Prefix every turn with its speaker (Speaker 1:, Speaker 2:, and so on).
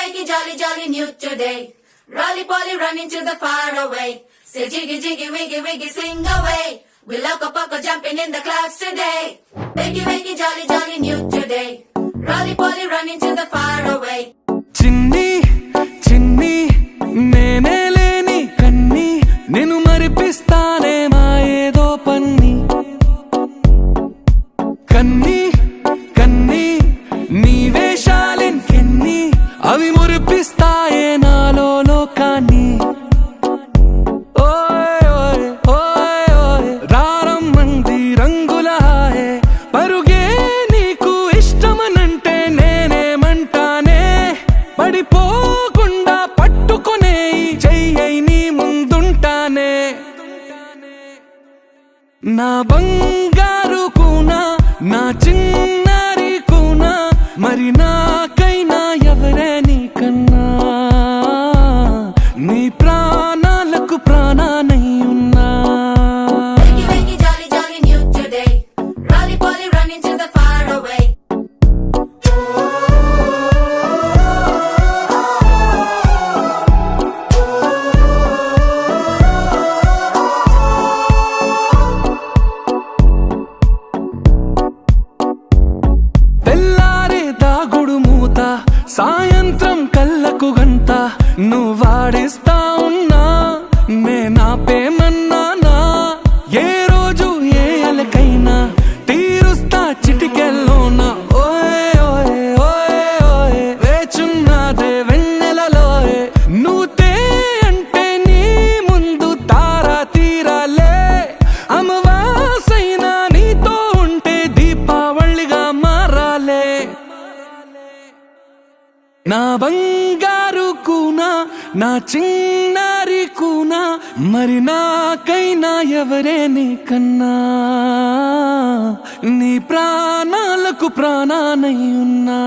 Speaker 1: wakey, jolly, jolly new today. Rolly poly running to the far away. Say jiggy, jiggy, wiggy, wiggy, sing away. We loco poco jumping in the clouds today. Wakey, wakey, jolly, jolly new today. Rolly poly running to the far away.
Speaker 2: చిన్ని చిన్ని నేనే లేని కన్ని నేను మరిపిస్తానే మా ఏదో పన్ని కన్ని కన్ని నీ వేషాలెన్కెన్ని అవి మురిపిస్తాయే నాలో లోకాన్ని ఓయ్ ఓయ్ ఓయ్ ఓయ్ రారమ్మంది రంగుల హాయే పరుగే నీకు ఇష్టమనంటే నేనేమంటానే పడిపోకుండా పట్టుకునే చెయ్యై నీ ముందుంటానే నా బంగారు కూనా నా చిన్నారి కూనా మరి నాకైనా ఎవరే నీకన్నా నీ ప్రాణాలకు ప్రాణానై ఉన్నా
Speaker 1: Wakey, wakey, jolly, jolly new today. Rolly poly running to the far away.
Speaker 2: తెల్లారే దాగుడు మూత సాయంత్రం కళ్ళకు గంట నువ్వాడిస్తా ఉన్నా నేనాపేమన్నానా ఏ రోజు ఏ అలకైనా తీరుస్తా చిటికెల్లోనా ఓయ్ ఓయ్ ఓయ్ ఓయ్ వేచున్నదే వెన్నెలలోయే నువ్వుతే అంటే నీ ముందు తారా తీరాలే అమవాసైనా నీతో ఉంటే దీపావళిగా మారాలే నా బంగారు కూనా నా చిన్నారి కూనా మరి నాకైనా ఎవరే నీకన్నా నీ ప్రాణాలకు ప్రాణానై ఉన్నా